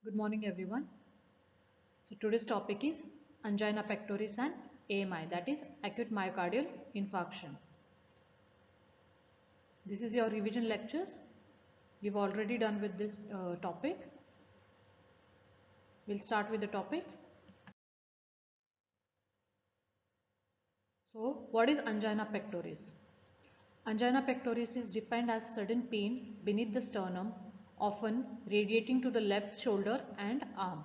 Good morning, everyone. So today's topic is angina pectoris and AMI, that is acute myocardial infarction. This is your revision lectures. We've already done with this topic. We'll start with the topic. So what is angina pectoris? Angina pectoris is defined as sudden pain beneath the sternum, often radiating to the left shoulder and arm.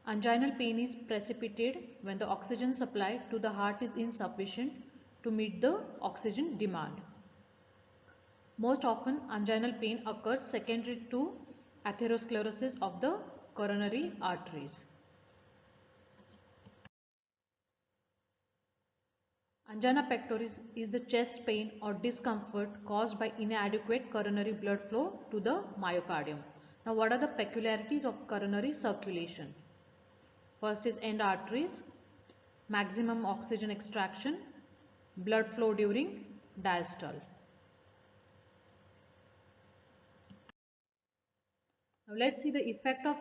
Anginal pain is precipitated when the oxygen supply to the heart is insufficient to meet the oxygen demand. Most often, anginal pain occurs secondary to atherosclerosis of the coronary arteries. Angina pectoris is the chest pain or discomfort caused by inadequate coronary blood flow to the myocardium. Now, what are the peculiarities of coronary circulation? First is end arteries, maximum oxygen extraction, blood flow during diastole. Now let's see the effect of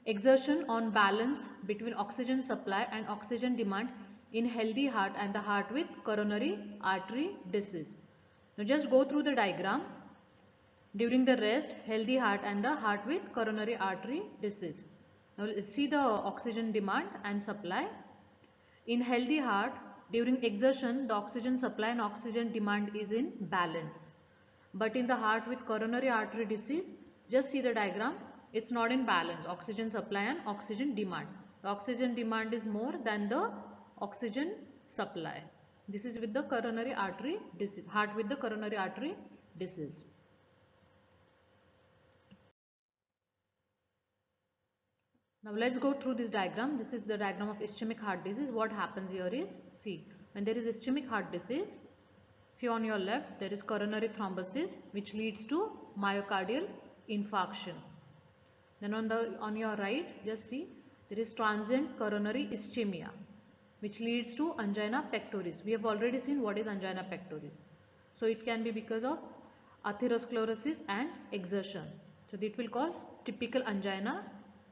exertion on balance between oxygen supply and oxygen demand in healthy heart and the heart with coronary artery disease. Now just go through the diagram. During the rest, healthy heart and the heart with coronary artery disease. Now let's see the oxygen demand and supply. In healthy heart, during exertion, the oxygen supply and oxygen demand is in balance. But in the heart with coronary artery disease, just see the diagram, it's not in balance, oxygen supply and oxygen demand. The oxygen demand is more than the oxygen supply. This is with the coronary artery disease, heart with the coronary artery disease. Now let's go through this diagram. This is the diagram of ischemic heart disease. What happens here is, see, when there is ischemic heart disease, see on your left, there is coronary thrombosis which leads to myocardial infarction. Then on your right, just see, there is transient coronary ischemia which leads to angina pectoris. We have already seen what is angina pectoris. So it can be because of atherosclerosis and exertion. So it will cause typical angina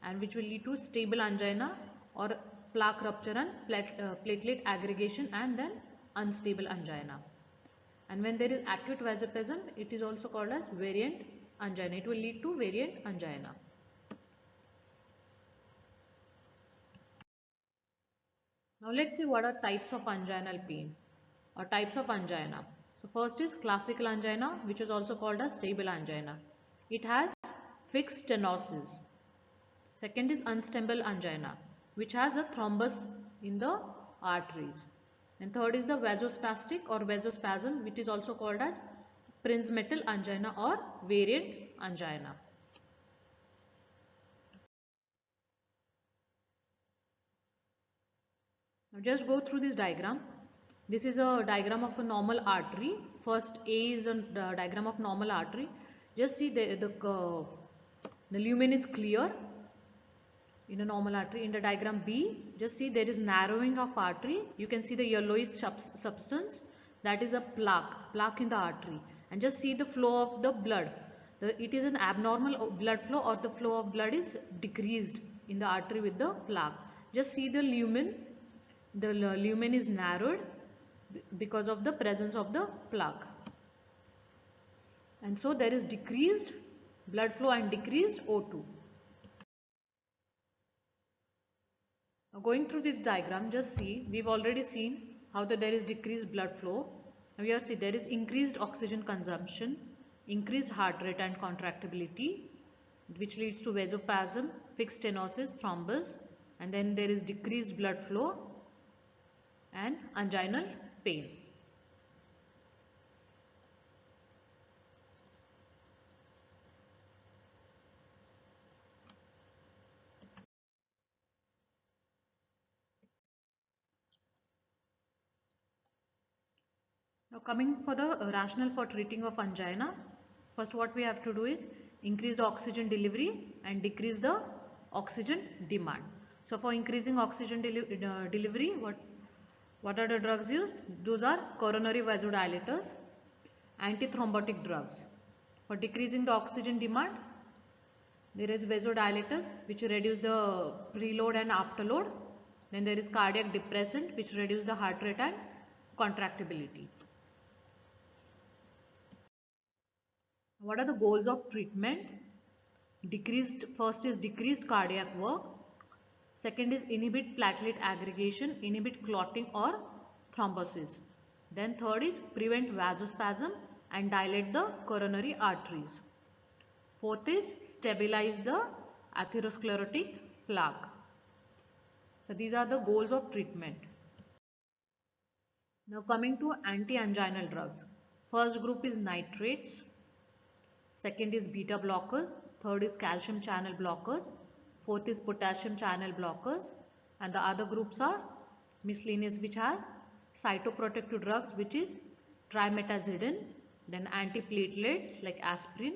and which will lead to stable angina or plaque rupture and platelet aggregation and then unstable angina. And when there is acute vasospasm, it is also called as variant angina. It will lead to variant angina. Now let's see what are types of anginal pain or types of angina. So first is classical angina, which is also called as stable angina. It has fixed stenosis. Second is unstable angina, which has a thrombus in the arteries. And third is the vasospastic or vasospasm, which is also called as Prinzmetal angina or variant angina. Now just go through this diagram. This is a diagram of a normal artery. First A is the diagram of normal artery. Just see the curve. The lumen is clear in a normal artery. In the diagram B, just see there is narrowing of artery. You can see the yellowish substance, that is a plaque in the artery. And just see the flow of the blood. It is an abnormal blood flow or the flow of blood is decreased in the artery with the plaque. Just see the lumen. The lumen is narrowed because of the presence of the plaque. And so there is decreased blood flow and decreased O2. Now going through this diagram, just see, we've already seen how there is decreased blood flow. Now here see there is increased oxygen consumption, increased heart rate and contractibility, which leads to vasospasm, fixed stenosis, thrombus, and then there is decreased blood flow and anginal pain. Now coming for the rationale for treating of angina, first what we have to do is increase the oxygen delivery and decrease the oxygen demand. So for increasing oxygen delivery, what are the drugs used? Those are coronary vasodilators, antithrombotic drugs. For decreasing the oxygen demand, There is vasodilators which reduce the preload and afterload. Then there is cardiac depressant which reduce the heart rate and contractibility. What are the goals of treatment? First is decreased cardiac work. Second is inhibit platelet aggregation, inhibit clotting or thrombosis. Then third is prevent vasospasm and dilate the coronary arteries. Fourth is stabilize the atherosclerotic plaque. So these are the goals of treatment. Now coming to anti-anginal drugs. First group is nitrates. Second is beta blockers. Third is calcium channel blockers. Fourth is potassium channel blockers. And the other groups are miscellaneous, which has cytoprotective drugs, which is trimetazidine. Then antiplatelets like aspirin.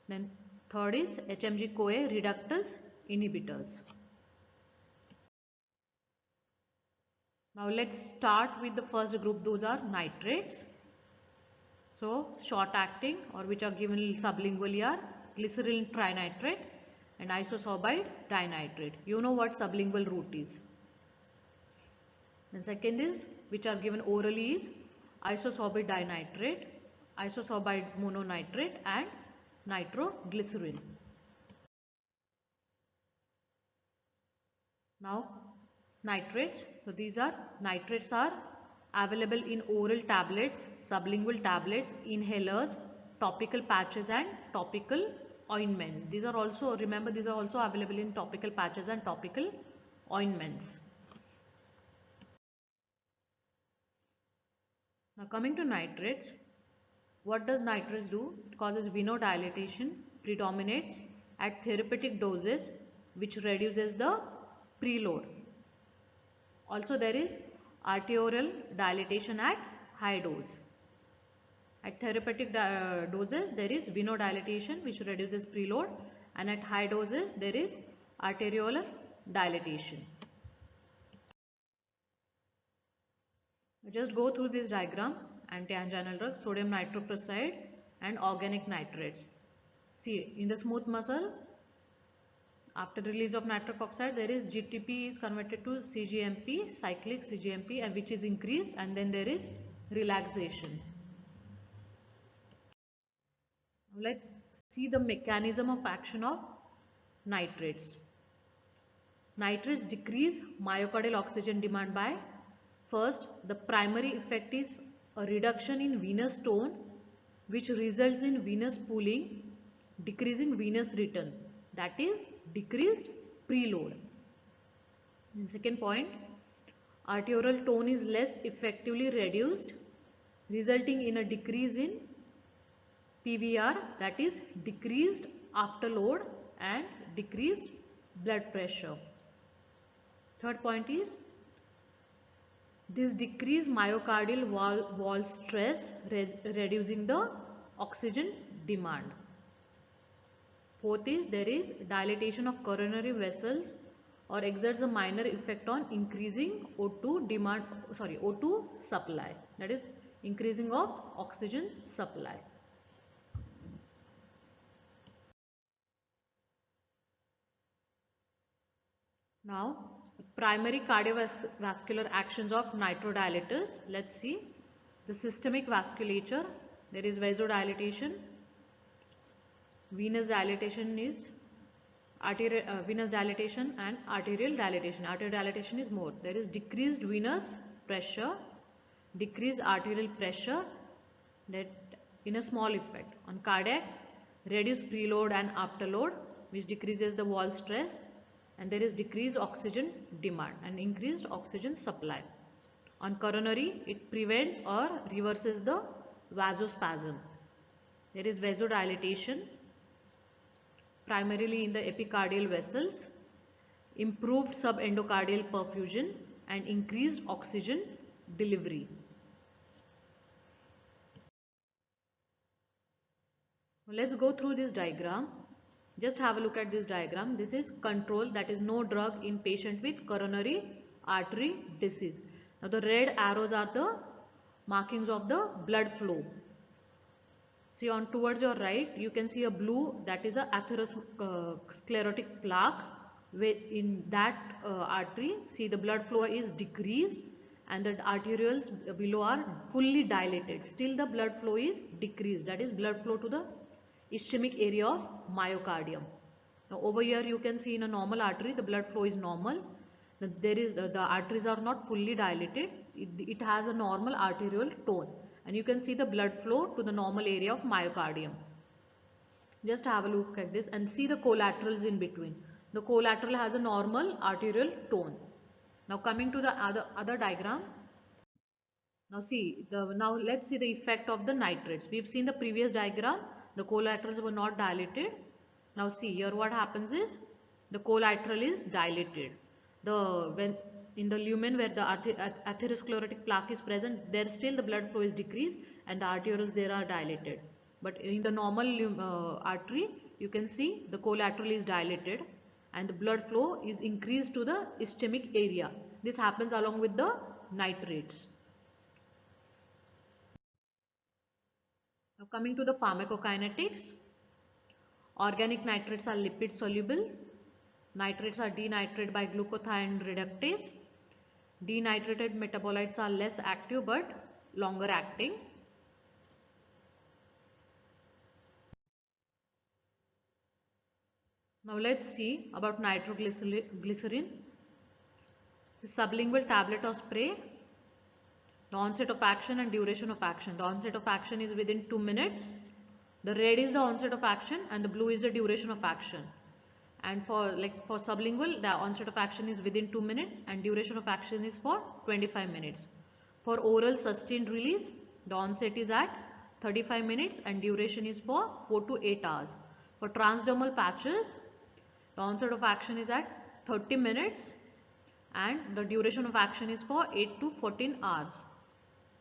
Then third is HMG-CoA reductase inhibitors. Now let's start with the first group. Those are nitrates. So short acting, or which are given sublingually, are glyceryl trinitrate and isosorbide dinitrate. You know what sublingual route is. Then second is, which are given orally, is isosorbide dinitrate, isosorbide mononitrate and nitroglycerin. Now nitrates. So these are nitrates are available in oral tablets, sublingual tablets, inhalers, topical patches and topical ointments. These are also, remember, these are also available in topical patches and topical ointments. Now coming to nitrates, what does nitrates do? It causes venodilatation, predominates at therapeutic doses, which reduces the preload. Also there is arterial dilatation at high dose. At therapeutic doses there is venodilatation which reduces preload, and at high doses there is arteriolar dilatation. Just go through this diagram. Anti-anginal drugs, sodium nitroprusside and organic nitrates. See, in the smooth muscle, after release of nitric oxide, there is GTP is converted to CGMP, cyclic CGMP, and which is increased, and then there is relaxation. Let's see the mechanism of action of nitrates. Nitrates decrease myocardial oxygen demand by, first, the primary effect is a reduction in venous tone, which results in venous pooling, decreasing venous return. That is decreased preload. And second point, arterial tone is less effectively reduced, resulting in a decrease in PVR, that is decreased afterload and decreased blood pressure. Third point is, this decreased myocardial wall stress, reducing the oxygen demand. Fourth is, there is dilatation of coronary vessels or exerts a minor effect on increasing O2 supply, that is increasing of oxygen supply. Now, primary cardiovascular actions of nitrodilators. Let's see. The systemic vasculature, there is vasodilatation. Venous dilatation is venous dilatation and arterial dilatation. Arterial dilatation is more. There is decreased venous pressure, decreased arterial pressure, that in a small effect. On cardiac, reduced preload and afterload, which decreases the wall stress, and there is decreased oxygen demand and increased oxygen supply. On coronary, it prevents or reverses the vasospasm. There is vasodilatation, primarily in the epicardial vessels, improved subendocardial perfusion and increased oxygen delivery. Let's go through this diagram. Just have a look at this diagram. This is control, that is no drug in patient with coronary artery disease. Now the red arrows are the markings of the blood flow. See, on towards your right, you can see a blue, that is a atherosclerotic plaque. In that artery, see the blood flow is decreased and the arterioles below are fully dilated. Still the blood flow is decreased, that is blood flow to the ischemic area of myocardium. Now over here you can see in a normal artery the blood flow is normal. There is the arteries are not fully dilated. It has a normal arterial tone, and you can see the blood flow to the normal area of myocardium. Just have a look at this and see the collaterals in between. The collateral has a normal arterial tone. Now coming to the other diagram. Now let's see the effect of the nitrates. We've seen the previous diagram. The collaterals were not dilated. Now see here what happens is the collateral is dilated. When in the lumen where the atherosclerotic plaque is present, there still the blood flow is decreased and the arterioles there are dilated. But in the normal artery, you can see the collateral is dilated and the blood flow is increased to the ischemic area. This happens along with the nitrates. Now coming to the pharmacokinetics, organic nitrates are lipid soluble. Nitrates are denaturated by glutathione reductase. Denaturate metabolites are less active but longer acting. Now let's see about nitroglycerin. This is sublingual tablet or spray. The onset of action and duration of action. The onset of action is within 2 minutes. The red is the onset of action and the blue is the duration of action. And for sublingual, the onset of action is within 2 minutes and duration of action is for 25 minutes. For oral sustained release, the onset is at 35 minutes and duration is for 4 to 8 hours. For transdermal patches, the onset of action is at 30 minutes and the duration of action is for 8 to 14 hours.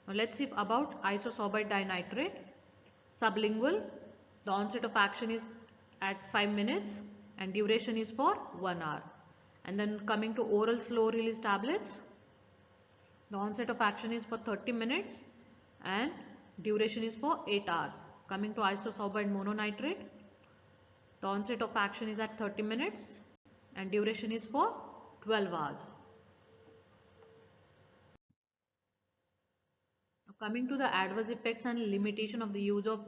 Now let's see about isosorbide dinitrate. Sublingual, the onset of action is at 5 minutes and duration is for 1 hour. And then coming to oral slow release tablets, the onset of action is for 30 minutes and duration is for 8 hours. Coming to isosorbide mononitrate, the onset of action is at 30 minutes and duration is for 12 hours. Coming to the adverse effects and limitation of the use of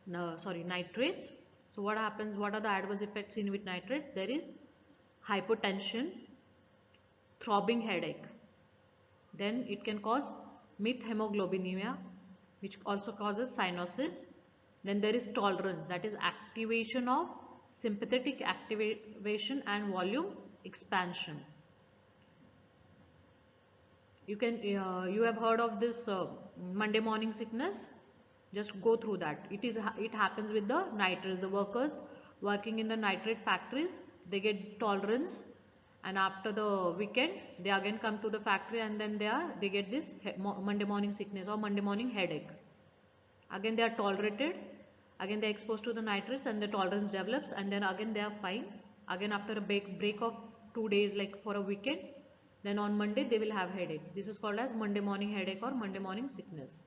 nitrates. So what happens? What are the adverse effects seen with nitrates? There is hypotension, throbbing headache. Then it can cause methemoglobinemia, which also causes cyanosis. Then there is tolerance, that is activation of sympathetic activation and volume expansion. You have heard of this Monday morning sickness. Just go through that. It happens with the nitrates. The workers working in the nitrate factories, they get tolerance, and after the weekend they again come to the factory and then they get this Monday morning sickness or Monday morning headache. Again they are tolerated, again they are exposed to the nitrates and the tolerance develops, and then again they are fine. Again after a break of 2 days, like for a weekend, then on Monday they will have headache. This is called as Monday morning headache or Monday morning sickness.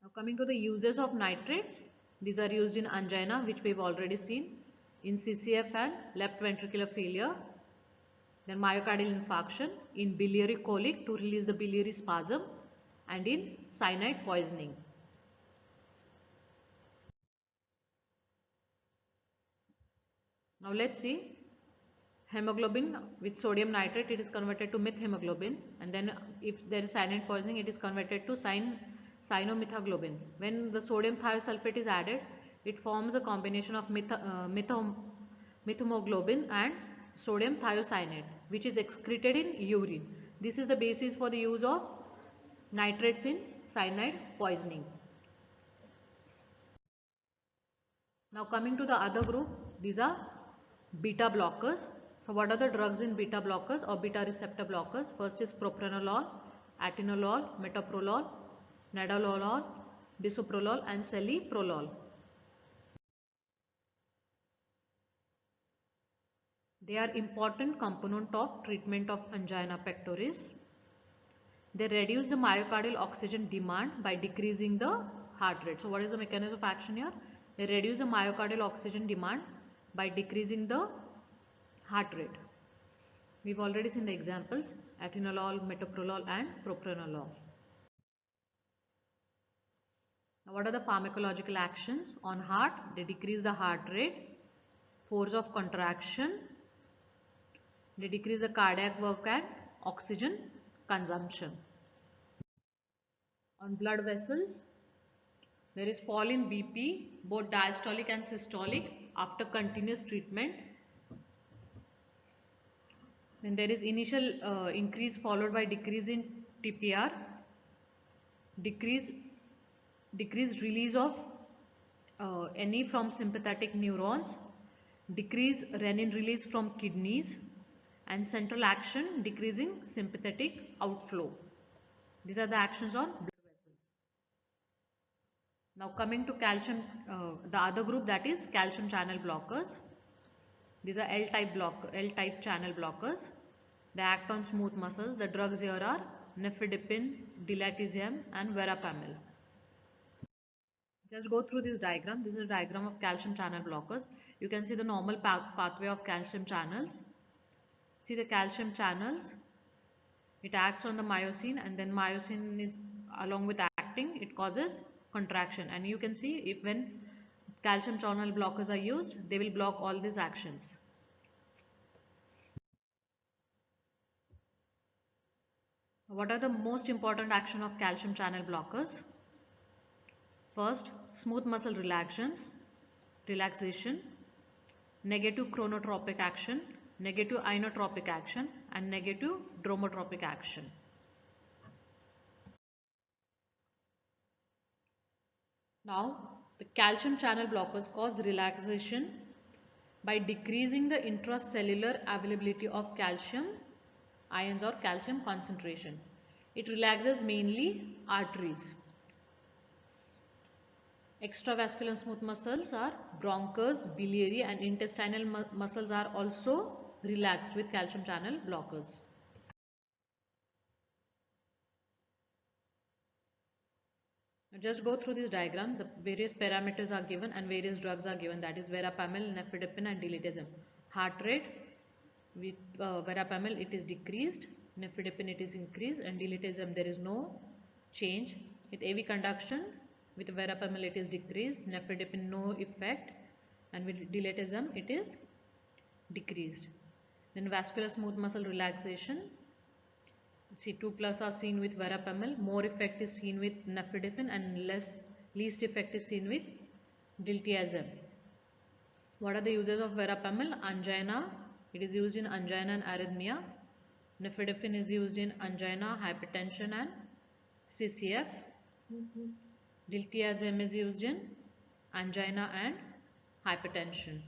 Now coming to the uses of nitrates, these are used in angina, which we have already seen, in CCF and left ventricular failure, then myocardial infarction, in biliary colic to release the biliary spasm, and in cyanide poisoning. Now let's see. Hemoglobin with sodium nitrate, it is converted to methemoglobin, and then if there is cyanide poisoning, it is converted to cyanomethaglobin. When the sodium thiosulfate is added, it forms a combination of methemoglobin and sodium thiocyanate, which is excreted in urine. This is the basis for the use of nitrates in cyanide poisoning. Now coming to the other group, these are beta blockers. So what are the drugs in beta blockers or beta receptor blockers? First is propranolol, atenolol, metoprolol, nadolol, bisoprolol and celiprolol. They are important component of treatment of angina pectoris. They reduce the myocardial oxygen demand by decreasing the heart rate. So what is the mechanism of action here? They reduce the myocardial oxygen demand by decreasing the heart rate. We've already seen the examples: atenolol, metoprolol and propranolol. Now what are the pharmacological actions on heart? They decrease the heart rate, force of contraction, they decrease the cardiac work and oxygen consumption. On blood vessels, there is fall in BP, both diastolic and systolic after continuous treatment. Then there is initial increase followed by decrease in TPR, decreased release of NE from sympathetic neurons, decrease renin release from kidneys, and central action decreasing sympathetic outflow. These are the actions on blood vessels. Now coming to calcium, the other group, that is calcium channel blockers. These are L-type channel blockers. They act on smooth muscles. The drugs here are nifedipine, diltiazem and verapamil. Just go through this diagram. This is a diagram of calcium channel blockers. You can see the normal pathway of calcium channels. See the calcium channels. It acts on the myosin, and then myosin is, along with acting, it causes contraction. And you can see if when calcium channel blockers are used, they will block all these actions. What are the most important action of calcium channel blockers? First, smooth muscle relaxation, negative chronotropic action, negative inotropic action and negative dromotropic action. Now, the calcium channel blockers cause relaxation by decreasing the intracellular availability of calcium ions or calcium concentration. It relaxes mainly arteries. Extravascular and smooth muscles are bronchus, biliary and intestinal muscles are also relaxed with calcium channel blockers. Now just go through this diagram. The various parameters are given and various drugs are given, that is verapamil, nifedipine and diltiazem. Heart rate, with verapamil it is decreased, nifedipine it is increased and diltiazem there is no change. With AV conduction, with verapamil it is decreased, nifedipine no effect, and with diltiazem it is decreased. Then vascular smooth muscle relaxation, see 2+ are seen with verapamil, more effect is seen with nifedipine and least effect is seen with diltiazem. What are the uses of verapamil? Angina, it is used in angina and arrhythmia. Nifedipine is used in angina, hypertension and CCF. Diltiazem is used in angina and hypertension.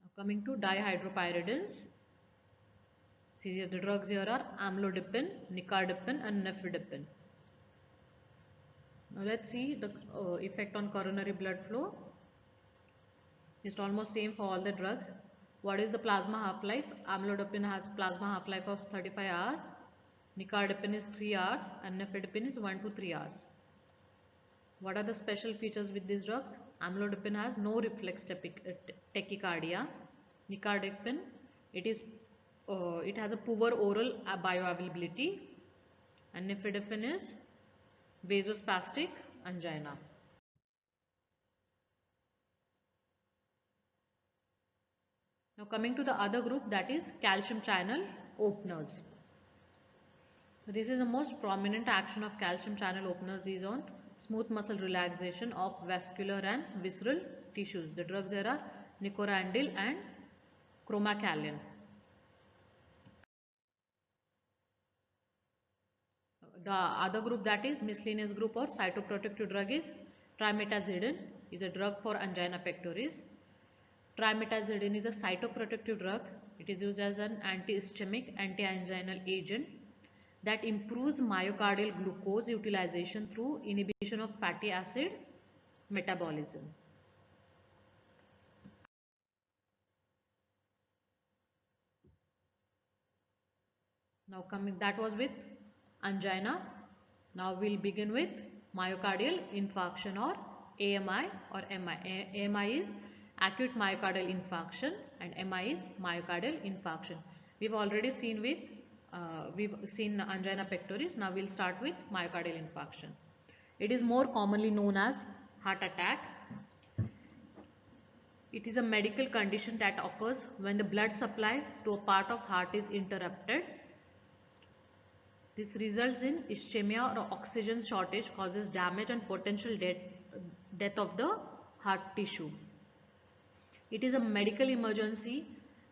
Now coming to dihydropyridines. See, the drugs here are amlodipine, nicardipine and nifedipine. Now let's see the effect on coronary blood flow. It's almost same for all the drugs. What is the plasma half-life? Amlodipine has plasma half-life of 35 hours. Nicardipine is 3 hours and nifedipine is 1 to 3 hours. What are the special features with these drugs? Amlodipine has no reflex tachycardia. Nicardipine, it has a poor oral bioavailability, and nifedipine is vasospastic angina. Now coming to the other group, that is calcium channel openers. This is the most prominent action of calcium channel openers is on smooth muscle relaxation of vascular and visceral tissues. The drugs here are nicorandil and chromacalin. The other group, that is miscellaneous group or cytoprotective drug, is trimetazidine, is a drug for angina pectoris. Trimetazidine is a cytoprotective drug. It is used as an anti-ischemic, anti-anginal agent that improves myocardial glucose utilization through inhibition of fatty acid metabolism. Now coming, that was with angina. Now we'll begin with myocardial infarction or AMI or MI. AMI is acute myocardial infarction and MI is myocardial infarction. We've already seen with we've seen angina pectoris. Now we'll start with myocardial infarction. It is more commonly known as heart attack. It is a medical condition that occurs when the blood supply to a part of heart is interrupted. This results in ischemia or oxygen shortage, causes damage and potential death of the heart tissue. It is a medical emergency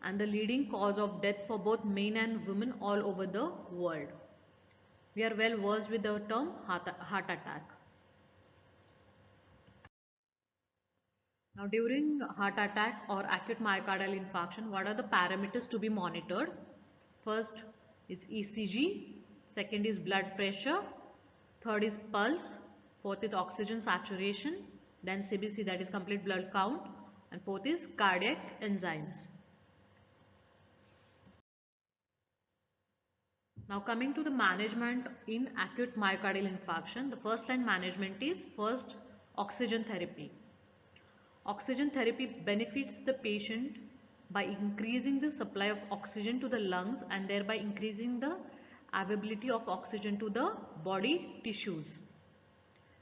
and the leading cause of death for both men and women all over the world. We are well versed with the term heart attack. Now during heart attack or acute myocardial infarction, what are the parameters to be monitored? First is ECG, second is blood pressure, third is pulse, fourth is oxygen saturation, then CBC, that is complete blood count, and fourth is cardiac enzymes. Now coming to the management in acute myocardial infarction, the first line management is first oxygen therapy. Oxygen therapy benefits the patient by increasing the supply of oxygen to the lungs and thereby increasing the availability of oxygen to the body tissues.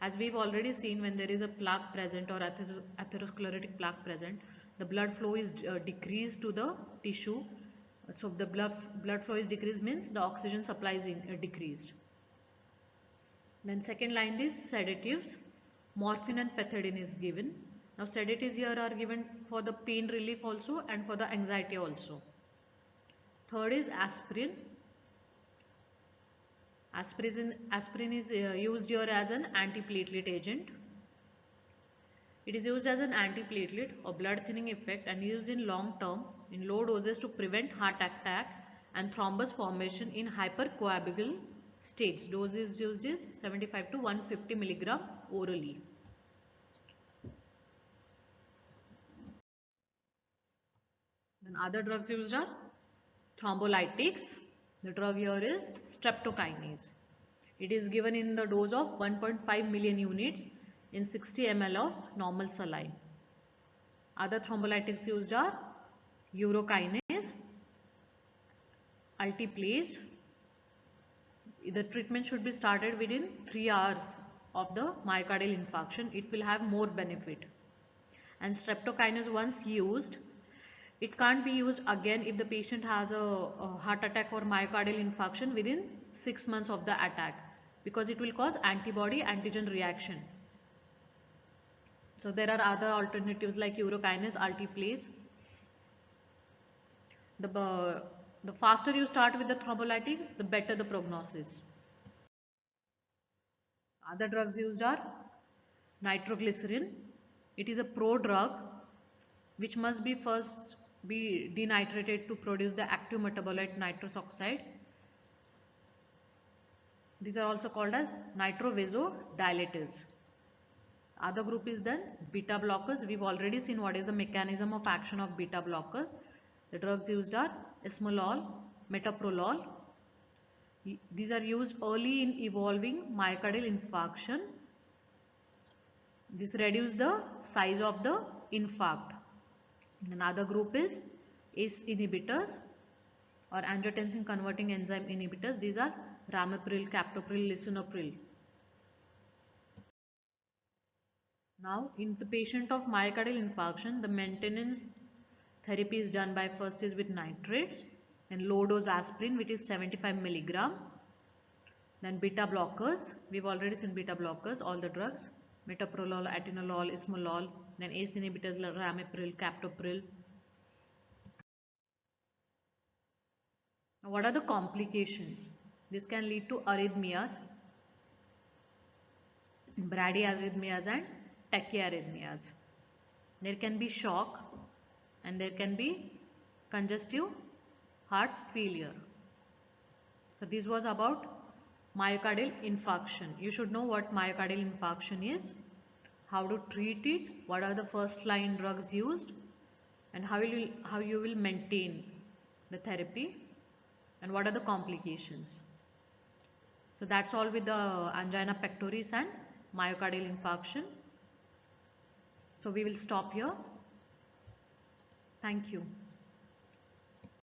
As we've already seen, when there is a plaque present or atherosclerotic plaque present, the blood flow is decreased to the tissue. So the blood flow is decreased means the oxygen supply is decreased. Then second line is sedatives. Morphine and pethidine is given. Now sedatives here are given for the pain relief also and for the anxiety also. Third is aspirin. Aspirin is used here as an antiplatelet agent. It is used as an antiplatelet or blood thinning effect and used in long term in low doses to prevent heart attack and thrombus formation in hypercoagulable states. Dose is used is 75 to 150 milligram orally. Then other drugs used are thrombolytics. The drug here is streptokinase. It is given in the dose of 1.5 million units in 60 ml of normal saline. Other thrombolytics used are urokinase, alteplase. The treatment should be started within 3 hours of the myocardial infarction. It will have more benefit. And streptokinase, once used, it can't be used again if the patient has a heart attack or myocardial infarction within 6 months of the attack, because it will cause antibody antigen reaction. So there are other alternatives like urokinase, alteplase. The faster you start with the thrombolytics, the better the prognosis. Other drugs used are nitroglycerin. It is a prodrug which must be first be denitrated to produce the active metabolite nitrous oxide. These are also called as nitrovasodilators. Other group is then beta blockers. We've already seen what is the mechanism of action of beta blockers. The drugs used are esmolol, metoprolol. These are used early in evolving myocardial infarction. This reduces the size of the infarct. Another group is ACE inhibitors or angiotensin converting enzyme inhibitors. These are ramipril, captopril, lisinopril. Now in the patient of myocardial infarction, the maintenance therapy is done by first is with nitrates and low dose aspirin, which is 75 milligram. Then beta blockers, we've already seen beta blockers, all the drugs, metoprolol, atenolol, esmolol, then ACE inhibitors, ramipril, captopril. Now what are the complications? This can lead to arrhythmias, bradyarrhythmias and tachyarrhythmias. There can be shock and there can be congestive heart failure. So this was about myocardial infarction. You should know what myocardial infarction is, how to treat it, what are the first line drugs used, and how you will maintain the therapy, and what are the complications. So that's all with the angina pectoris and myocardial infarction. So we will stop here. Thank you.